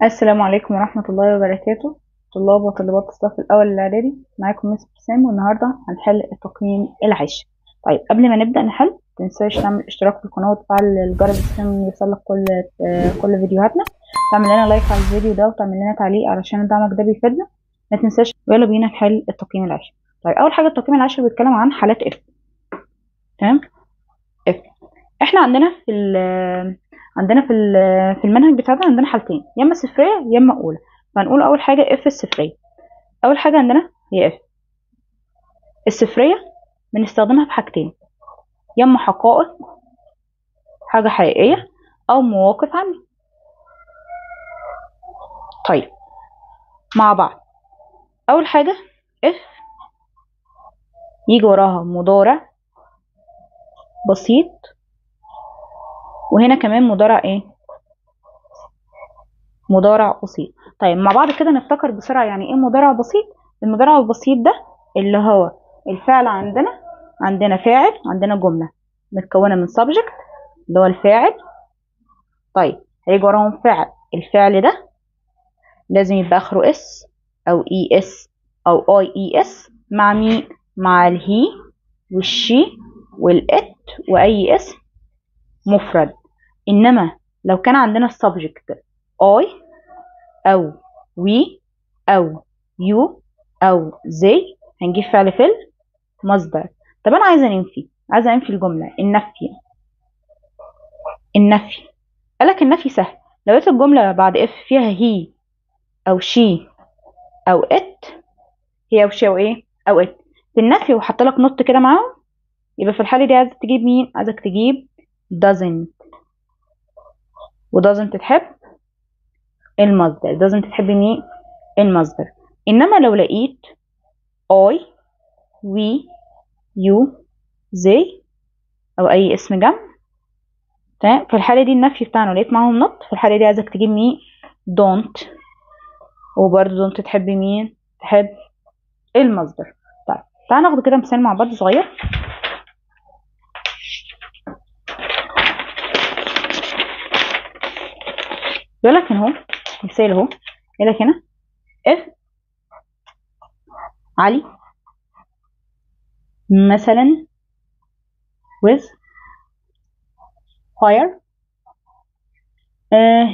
السلام عليكم ورحمة الله وبركاته. طلاب وطالبات الصف الأول الإعدادي، معاكم مس ابتسام، والنهاردة هنحل التقييم العاشر. طيب قبل ما نبدأ نحل متنساش تعمل اشتراك في القناة وتفعل الجرس عشان يوصلك كل فيديوهاتنا. تعمل لنا لايك على الفيديو ده وتعمل لنا تعليق علشان دعمك ده بيفيدنا. ما تنساش. يلا بينا نحل التقييم العاشر. طيب أول حاجة التقييم العاشر بيتكلم عن حالات اف. تمام. اف احنا عندنا في المنهج بتاعنا عندنا حالتين، يا اما صفريه يا اما اولى. فهنقول اول حاجه اف الصفريه. اول حاجه عندنا هي اف الصفريه، بنستخدمها في حاجتين، يا اما حقائق، حاجه حقيقيه، او مواقف عامه. طيب مع بعض. اول حاجه اف يجي وراها مضارع بسيط، وهنا كمان مضارع ايه؟ مضارع بسيط. طيب مع بعض كده نفتكر بسرعة يعني ايه مضارع بسيط. المضارع البسيط ده اللي هو الفعل عندنا فاعل، عندنا جملة متكونة من subject اللي هو الفاعل. طيب هيجي وراهم فعل، الفعل ده لازم يبقى اخره اس او اي اس او اي اي اس، مع مين؟ مع الهي والشي والات واي اسم مفرد. انما لو كان عندنا السبجكت اي او وي او يو او زي، هنجيب فعل في المصدر. طب انا عايزه انفي الجمله. النفي قالك النفي سهل. لو لقيت الجمله بعد اف فيها هي او شي او ات، هي او شي او ايه او ات، في النفي وحط لك نط كده معاهم، يبقى في الحاله دي عايزك تجيب مين؟ عايزك تجيب doesn't. و doesn't تحب المصدر. doesn't تحب مين؟ المصدر. انما لو لقيت I we you زي او اي اسم جمع، تمام، في الحاله دي النفي بتاعنا لقيت معاهم نط، في الحاله دي عايزك تجيب مين؟ don't. وبرده don't تحب مين؟ تحب المصدر. طيب تعالى ناخد كده مثال مع بعض صغير. بيقول لك هنا اهو مثال اهو، يقول لك هنا if علي مثلا with fire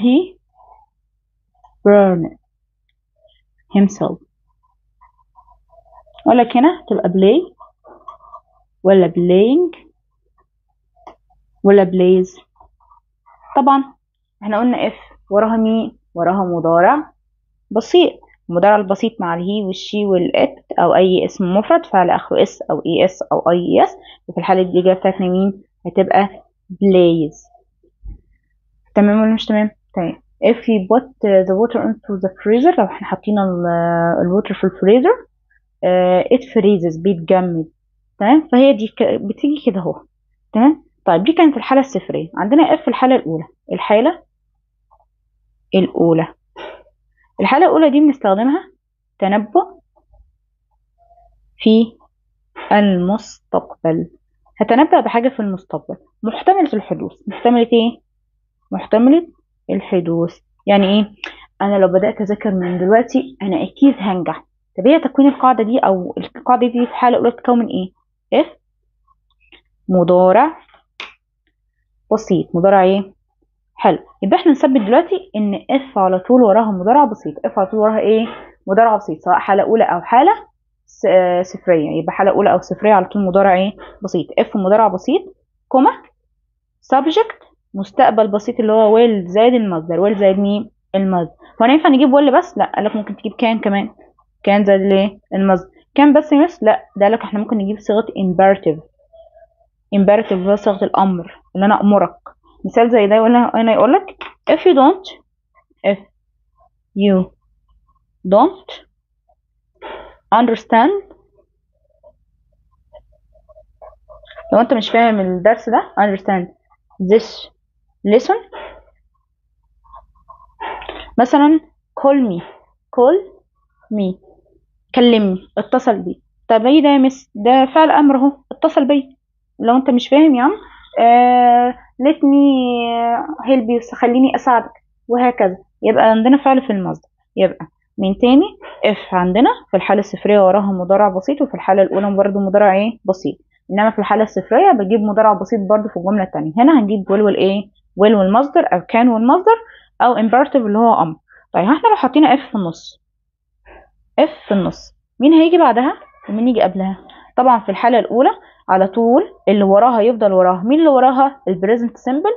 he burned himself. اقول لك هنا تبقى play ولا playing ولا plays؟ طبعا احنا قلنا if وراها مين؟ وراها مضارع بسيط. المضارع البسيط مع الهي والشي والات او اي اسم مفرد فعل اخره اس او اي اس او اي اس، وفي الحاله دي الاجابه بتاعتنا مين؟ هتبقى plays. تمام ولا مش تمام؟ تمام. if we put the water into the freezer، لو احنا حاطين الووتر في الفريزر it freezes بيتجمد. تمام، فهي دي بتيجي كده اهو. تمام. طيب دي كانت الحالة الصفرية. عندنا if الحالة الأولى. الحالة الأولى دي بنستخدمها تنبؤ في المستقبل. هتنبأ بحاجة في المستقبل محتملة الحدوث. محتملة ايه؟ محتملة الحدوث. يعني ايه؟ انا لو بدأت اذاكر من دلوقتي انا اكيد هنجح. طب هي تكوين القاعدة دي او القاعدة دي في حالة اولى تتكون من ايه؟ اف مضارع بسيط. مضارع ايه؟ حلو. يبقى احنا نثبت دلوقتي ان اف على طول وراها مضارع بسيط. اف على طول وراها ايه؟ مضارع بسيط، سواء حالة اولى او حالة صفرية. يبقى حالة اولى او صفرية على طول مضارع ايه؟ بسيط. اف مضارع بسيط، كوما subject مستقبل بسيط اللي هو ويل زائد المصدر. ويل زائد مين؟ المصدر. وانا ينفع نجيب ويل بس؟ لا، قالك ممكن تجيب كان كمان. كان زائد الايه؟ المصدر. كان بس يمس؟ لا، ده قالك احنا ممكن نجيب صيغه imperative. imperative اللي هو صيغه الامر، اللي انا امرك. مثال زي ده هنا يقولك if you don't understand. لو انت مش فاهم الدرس ده understand this lesson، مثلا call me كلمني، اتصل بي. طب ايه ده يا مس؟ ده فعل امر اهو، اتصل بي. لو انت مش فاهم يا عم let me help you، خليني اساعدك، وهكذا. يبقى عندنا فعل في المصدر. يبقى من تاني if عندنا في الحالة الصفرية وراها مضارع بسيط، وفي الحالة الأولى برضه مضارع ايه بسيط، إنما في الحالة الصفرية بجيب مضارع بسيط برضه في الجملة التانية. هنا هنجيب will والايه will والمصدر أو كان والمصدر أو imperative اللي هو أمر. طيب احنا لو حطينا if في النص، if في النص مين هيجي بعدها ومين يجي قبلها؟ طبعا في الحالة الأولى على طول اللي وراها يفضل وراها مين اللي وراها؟ البريزنت سيمبل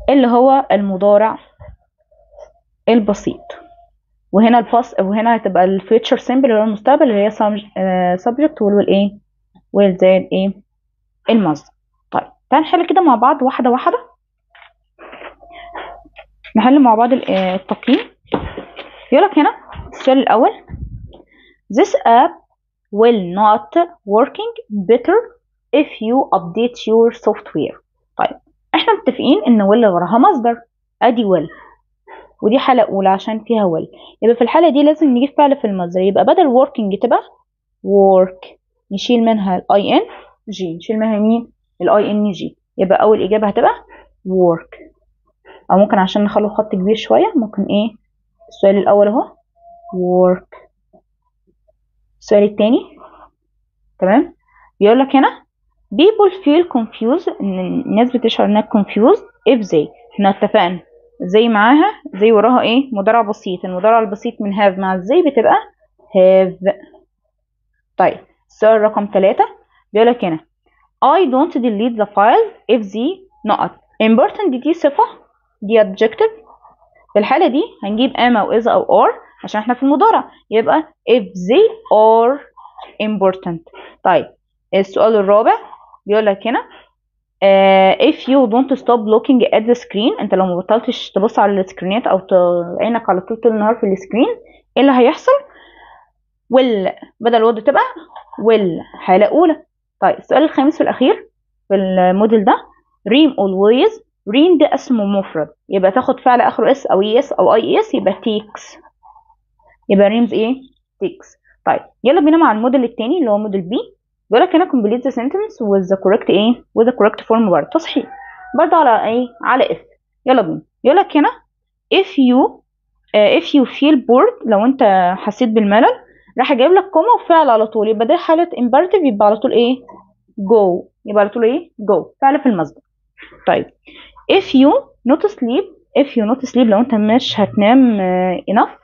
اللي هو المضارع البسيط، وهنا الباس، وهنا هتبقى الفيوتشر سيمبل اللي هو المستقبل اللي هي subject والايه والزائد ايه المصدر. طيب تعال نحل كده مع بعض واحدة واحدة، نحل مع بعض التقييم. يقولك هنا السؤال الأول This app will not working better if you update your software. طيب احنا متفقين ان will وراها مصدر، ادي will، ودي حالة أولى عشان فيها will، يبقى في الحالة دي لازم نجيب فعل في المصدر، يبقى بدل working تبقى work، نشيل منها ال ing، نشيل منها مين؟ ال ing، يبقى أول إجابة هتبقى work. أو ممكن عشان نخلو خط كبير شوية ممكن إيه السؤال الأول أهو work. السؤال التاني تمام بيقولك هنا people feel confused، إن الناس بتشعر إنها confused if they، إحنا اتفقنا زي معاها زي وراها ايه مضارع بسيط، المضارع البسيط من have مع ازاي بتبقى have. طيب السؤال رقم 3 بيقولك هنا I don't delete the file if the not important، دي صفة، دي adjective. في الحالة دي هنجيب am أو is أو are عشان احنا في المضارع، يبقى if they are important. طيب السؤال الرابع بيقولك هنا if you don't stop looking at the screen، انت لو ما بطلتش تبص على السكرينات او عينك على طول النهار في السكرين، ايه اللي هيحصل؟ will بدل would تبقى will حالة أولى. طيب السؤال الخامس والأخير في الموديل ده ريم always، ريم ده اسمه مفرد يبقى تاخد فعل آخره اس أو اس أو اي اس يبقى takes، يبقى ريمز ايه takes. طيب يلا بينا مع الموديل التاني اللي هو موديل بي. بيقولك هنا complete the sentence with the correct ايه with the correct form برضه تصحيح برضه على ايه على if. يلا بينا يقولك هنا if you feel bored، لو انت حسيت بالملل راح جايب لك كوما وفعل على طول، يبقى ده حالة imperative، يبقى على طول ايه go، يبقى على طول ايه go فعل في المصدر. طيب if you not sleep لو انت مش هتنام enough.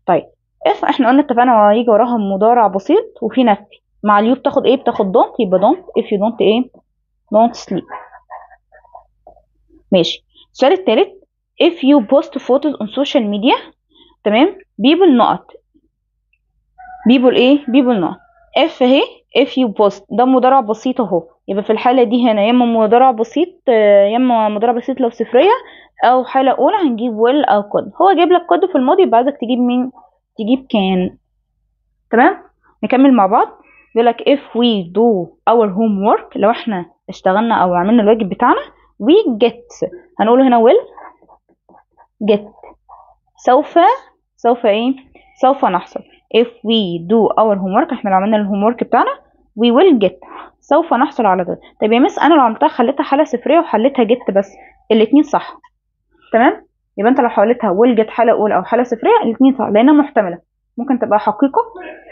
طيب if احنا قلنا اتفقنا هيجي وراها مضارع بسيط وفي نفي، مع اليو بتاخد ايه بتاخد don't، يبقى don't if you don't ايه don't sleep. ماشي السؤال التالت if you post photos on social media تمام people not people ايه people not if اهي if you post ده مضارع بسيط اهو، يبقى في الحالة دي هنا يا اما مضارع بسيط يا اما مضارع بسيط لو صفرية، او حالة اولى هنجيب will او could. هو جايب لك could في الماضي يبقى عايزك تجيب مين؟ تجيب كان. تمام نكمل مع بعض. بيقول لك if we do our homework لو احنا اشتغلنا او عملنا الواجب بتاعنا we get، هنقوله هنا will get، سوف ايه سوف نحصل. if we do our homework احنا لو عملنا الهومورك بتاعنا we will get سوف نحصل على ده. طيب يا مس انا لو عملتها خليتها حالة صفرية وحليتها get بس، الاتنين صح. تمام يبقى انت لو حولتها will get حالة اولى او حالة صفرية الاتنين صح لانها محتملة، ممكن تبقى حقيقة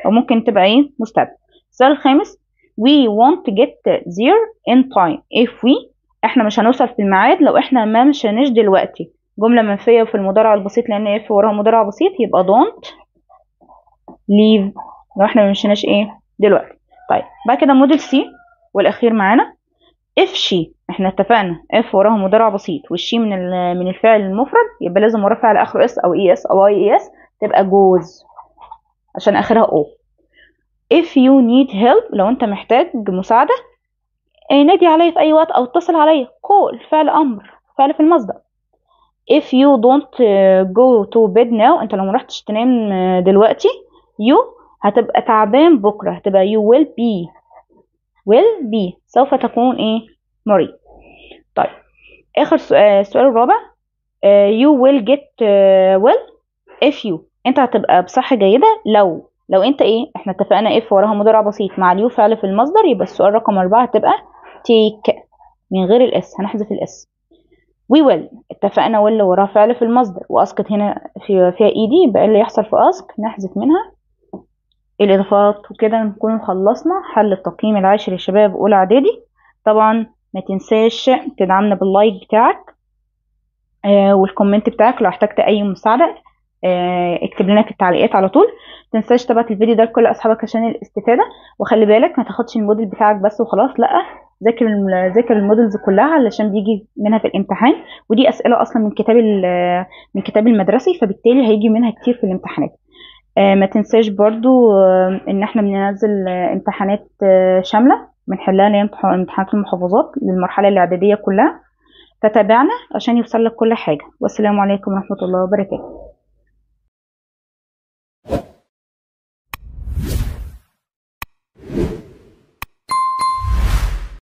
او ممكن تبقى ايه مستقبل. السؤال الخامس we want to get there in time if we، احنا مش هنوصل في الميعاد لو احنا ما مشاناش دلوقتي، جملة منفية في المضارع البسيط لان if وراها مضارع بسيط يبقى don't leave لو احنا ما مشيناش ايه دلوقتي. طيب بعد كده موديل سي والاخير معانا if she، احنا اتفقنا if وراها مضارع بسيط والشي من الفعل المفرد يبقى لازم وراه فعل اخره اس او اي اس او اي اس تبقى goes عشان اخرها او. if you need help لو انت محتاج مساعدة نادي عليا في اي وقت او اتصل عليا call فعل امر فعل في المصدر. if you don't go to bed now انت لو مرحتش تنام دلوقتي you هتبقى تعبان بكرة هتبقى you will be سوف تكون ايه مريض. طيب اخر السؤال الرابع you will get well if you، انت هتبقى بصحة جيدة لو انت ايه احنا اتفقنا if وراها مضارع بسيط مع اليو فعل في المصدر، يبقى السؤال رقم 4 هتبقى take من غير الاس، هنحذف الاس. we will اتفقنا واللي وراه فعل في المصدر، واسقط هنا فيها ايدي، يبقى اللي يحصل في اسك نحذف منها الاضافات. وكده نكون خلصنا حل التقييم العاشر يا شباب اولى اعدادي. طبعا ما تنساش تدعمنا باللايك بتاعك والكومنت بتاعك. لو احتجت اي مساعده اكتب لنا في التعليقات على طول. متنساش تبعت الفيديو ده لكل اصحابك عشان الاستفاده. وخلي بالك ما تاخدش الموديل بتاعك بس وخلاص، لا، ذاكر المودلز كلها علشان بيجي منها في الامتحان، ودي اسئله اصلا من كتاب المدرسي، فبالتالي هيجي منها كتير في الامتحانات. ما تنساش برضو ان احنا بننزل امتحانات شامله بنحلها، اللي هي امتحانات المحافظات للمرحله الاعداديه كلها. فتابعنا عشان يوصل لك كل حاجه. والسلام عليكم ورحمه الله وبركاته.